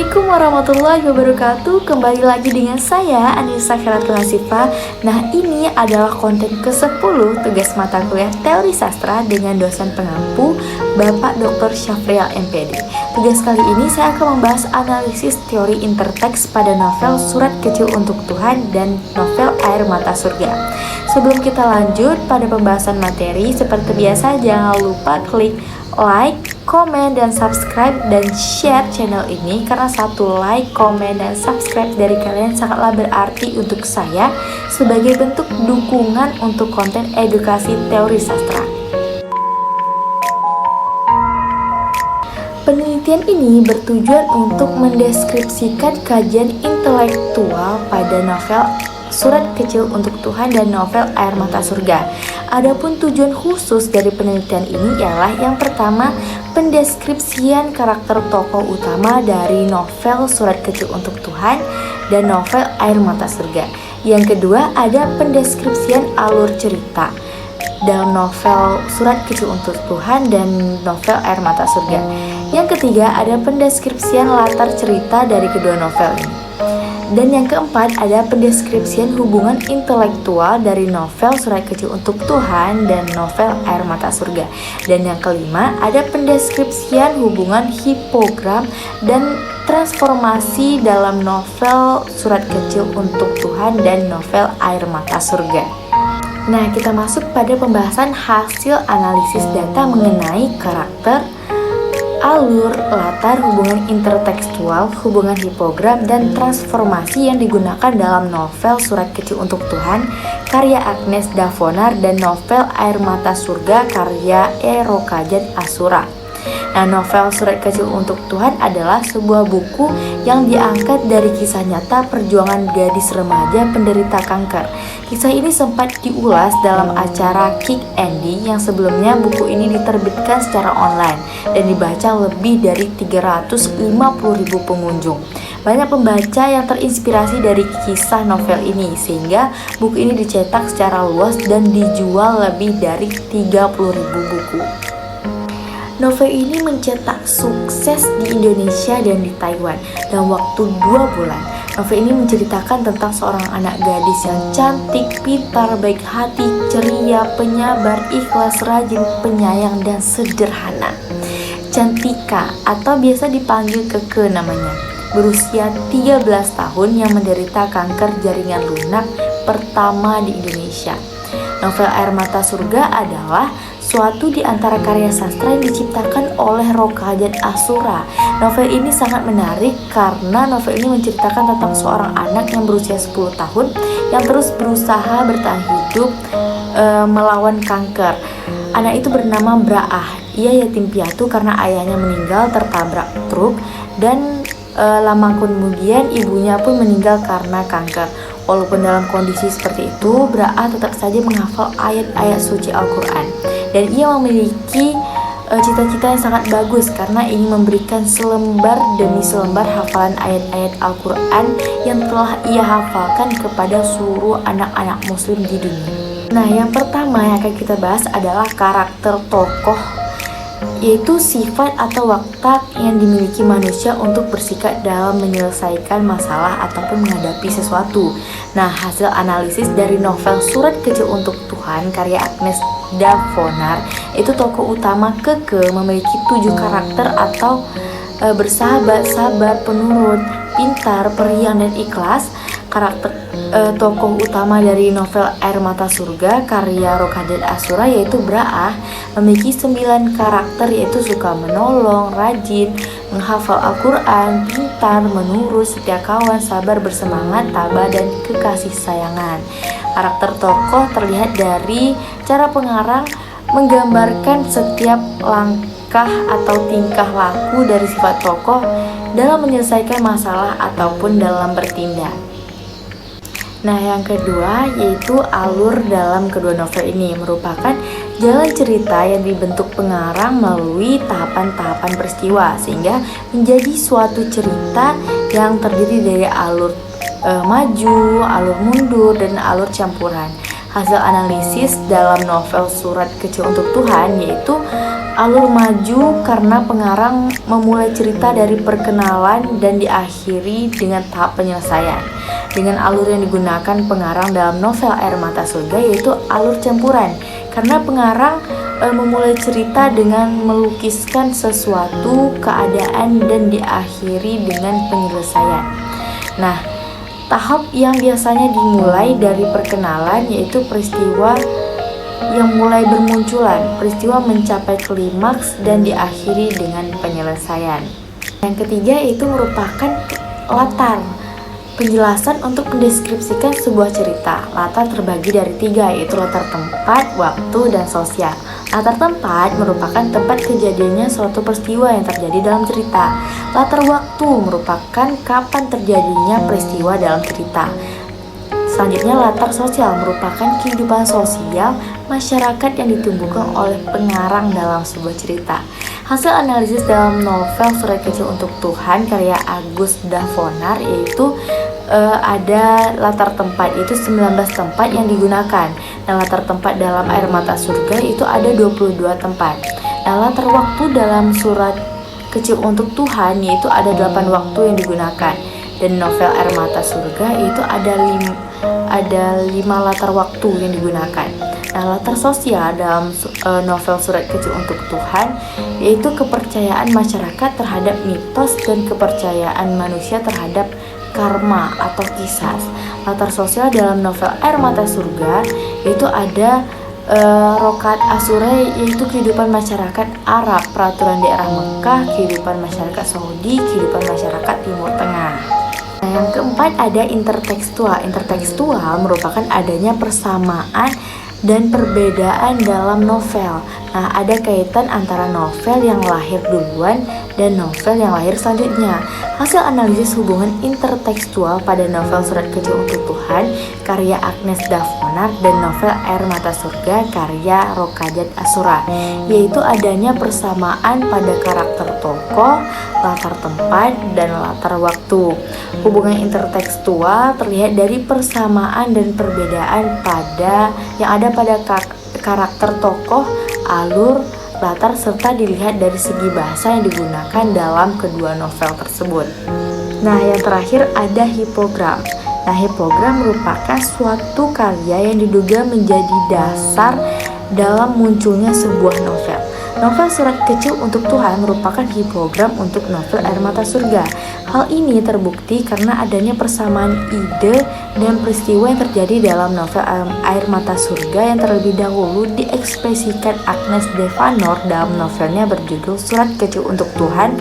Assalamualaikum warahmatullahi wabarakatuh. Kembali lagi dengan saya Anissa Khairatun Hasifah. Nah, ini adalah konten ke-10 tugas mata kuliah Teori Sastra dengan dosen pengampu Bapak Dr. Syafrial MPD. Tugas kali ini saya akan membahas analisis teori interteks pada novel Surat Kecil Untuk Tuhan dan novel Air Mata Surga. Sebelum kita lanjut pada pembahasan materi, seperti biasa jangan lupa klik like, komen, dan subscribe dan share channel ini, karena satu like, komen, dan subscribe dari kalian sangatlah berarti untuk saya sebagai bentuk dukungan untuk konten edukasi teori sastra. Penelitian ini bertujuan untuk mendeskripsikan kajian intelektual pada novel Surat Kecil Untuk Tuhan dan novel Air Mata Surga. Adapun tujuan khusus dari penelitian ini ialah yang pertama, pendeskripsian karakter tokoh utama dari novel Surat Kecil Untuk Tuhan dan novel Air Mata Surga. Yang kedua, ada pendeskripsian alur cerita dalam novel Surat Kecil Untuk Tuhan dan novel Air Mata Surga. Yang ketiga, ada pendeskripsian latar cerita dari kedua novel ini. Dan yang keempat, ada pendeskripsian hubungan intelektual dari novel Surat Kecil Untuk Tuhan dan novel Air Mata Surga. Dan yang kelima, ada pendeskripsian hubungan hipogram dan transformasi dalam novel Surat Kecil Untuk Tuhan dan novel Air Mata Surga. Nah, kita masuk pada pembahasan hasil analisis data mengenai karakter, alur, latar, hubungan intertekstual, hubungan hipogram, dan transformasi yang digunakan dalam novel Surat Kecil Untuk Tuhan karya Agnes Davonar dan novel Air Mata Surga karya E. Rokajat Asura. Nah, novel Surat Kecil Untuk Tuhan adalah sebuah buku yang diangkat dari kisah nyata perjuangan gadis remaja penderita kanker. Kisah ini sempat diulas dalam acara Kick Andy yang sebelumnya buku ini diterbitkan secara online dan dibaca lebih dari 350.000 pengunjung. Banyak pembaca yang terinspirasi dari kisah novel ini sehingga buku ini dicetak secara luas dan dijual lebih dari 30.000 buku. Novel ini mencetak sukses di Indonesia dan di Taiwan dalam waktu 2 bulan. Novel ini menceritakan tentang seorang anak gadis yang cantik, pintar, baik hati, ceria, penyabar, ikhlas, rajin, penyayang, dan sederhana. Cantika atau biasa dipanggil Keke namanya, berusia 13 tahun yang menderita kanker jaringan lunak pertama di Indonesia. Novel Air Mata Surga adalah suatu di antara karya sastra yang diciptakan oleh Rokajat Asura. Novel ini sangat menarik karena novel ini menceritakan tentang seorang anak yang berusia 10 tahun yang terus berusaha bertahan hidup melawan kanker. Anak itu bernama Braah. Ia yatim piatu karena ayahnya meninggal tertabrak truk dan lama kemudian ibunya pun meninggal karena kanker. Walaupun dalam kondisi seperti itu, Braah tetap saja menghafal ayat-ayat suci Al-Quran. Dan ia memiliki cita-cita yang sangat bagus karena ingin memberikan selembar demi selembar hafalan ayat-ayat Al-Quran yang telah ia hafalkan kepada seluruh anak-anak muslim di dunia. Nah, yang pertama yang akan kita bahas adalah karakter tokoh, yaitu sifat atau watak yang dimiliki manusia untuk bersikap dalam menyelesaikan masalah ataupun menghadapi sesuatu. Nah, hasil analisis dari novel Surat Kecil Untuk Tuhan karya Agnes Davonar, itu tokoh utama Keke memiliki 7 karakter atau bersahabat, sabar, penurut, pintar, periang, dan ikhlas. Karakter tokoh utama dari novel Air Mata Surga karya Rokajat Asura yaitu Braah memiliki 9 karakter, yaitu suka menolong, rajin, menghafal Al-Quran, pintar, menurut, setia kawan, sabar, bersemangat, tabah, dan kekasih sayangan. Karakter tokoh terlihat dari cara pengarang menggambarkan setiap langkah atau tingkah laku dari sifat tokoh dalam menyelesaikan masalah ataupun dalam bertindak. Nah, yang kedua yaitu alur dalam kedua novel ini merupakan jalan cerita yang dibentuk pengarang melalui tahapan-tahapan peristiwa sehingga menjadi suatu cerita yang terdiri dari alur maju, alur mundur, dan alur campuran. Hasil analisis dalam novel Surat Kecil Untuk Tuhan yaitu Alur maju karena pengarang memulai cerita dari perkenalan dan diakhiri dengan tahap penyelesaian. Dengan alur yang digunakan pengarang dalam novel Air Mata Surga yaitu alur campuran, karena pengarang memulai cerita dengan melukiskan sesuatu keadaan dan diakhiri dengan penyelesaian. Nah, tahap yang biasanya dimulai dari perkenalan yaitu peristiwa yang mulai bermunculan, peristiwa mencapai klimaks dan diakhiri dengan penyelesaian. Yang ketiga itu merupakan latar, penjelasan untuk mendeskripsikan sebuah cerita. Latar terbagi dari 3, yaitu latar tempat, waktu, dan sosial. Latar tempat merupakan tempat kejadiannya suatu peristiwa yang terjadi dalam cerita. Latar waktu merupakan kapan terjadinya peristiwa dalam cerita. Selanjutnya, latar sosial merupakan kehidupan sosial masyarakat yang ditumbuhkan oleh pengarang dalam sebuah cerita. Hasil analisis dalam novel Surat Kecil Untuk Tuhan karya Agus Davonar yaitu ada latar tempat, itu 19 tempat yang digunakan. Dan latar tempat dalam Air Mata Surga itu ada 22 tempat. Nah, latar waktu dalam Surat Kecil Untuk Tuhan yaitu ada 8 waktu yang digunakan. Dan novel Air Mata Surga itu ada 5 latar waktu yang digunakan. Nah, latar sosial dalam novel Surat Kecil Untuk Tuhan yaitu kepercayaan masyarakat terhadap mitos dan kepercayaan manusia terhadap karma atau kisas. Latar sosial dalam novel Air Mata Surga yaitu ada Rokat Asura yaitu kehidupan masyarakat Arab, peraturan daerah Mekah, kehidupan masyarakat Saudi, kehidupan masyarakat Timur Tengah. Nah, yang keempat ada intertekstual. Intertekstual merupakan adanya persamaan dan perbedaan dalam novel. Nah, ada kaitan antara novel yang lahir duluan dan novel yang lahir selanjutnya. Hasil analisis hubungan intertekstual pada novel Surat Kecil Untuk Tuhan karya Agnes Davonar dan novel Air Mata Surga karya Rokajat Asura, yaitu adanya persamaan pada karakter tokoh, latar tempat, dan latar waktu. Hubungan intertekstual terlihat dari persamaan dan perbedaan yang ada pada karakter tokoh, alur, latar, serta dilihat dari segi bahasa yang digunakan dalam kedua novel tersebut. Nah, yang terakhir ada hipogram. Nah, hipogram merupakan suatu karya yang diduga menjadi dasar dalam munculnya sebuah novel. Novel Surat Kecil Untuk Tuhan merupakan hipogram untuk novel Air Mata Surga. Hal ini terbukti karena adanya persamaan ide dan peristiwa yang terjadi dalam novel Air Mata Surga yang terlebih dahulu diekspresikan Agnes Davonar dalam novelnya berjudul Surat Kecil Untuk Tuhan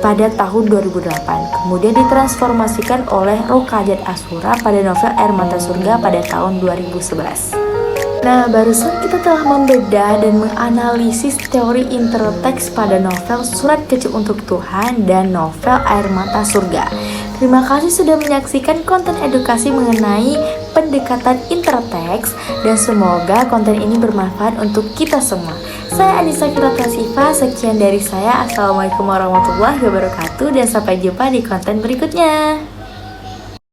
pada tahun 2008. Kemudian ditransformasikan oleh Rokajat Asura pada novel Air Mata Surga pada tahun 2011. Nah, barusan kita telah membedah dan menganalisis teori interteks pada novel Surat Kecil Untuk Tuhan dan novel Air Mata Surga. Terima kasih sudah menyaksikan konten edukasi mengenai pendekatan interteks dan semoga konten ini bermanfaat untuk kita semua. Saya Anissa Firatasifa, sekian dari saya. Assalamualaikum warahmatullahi wabarakatuh dan sampai jumpa di konten berikutnya.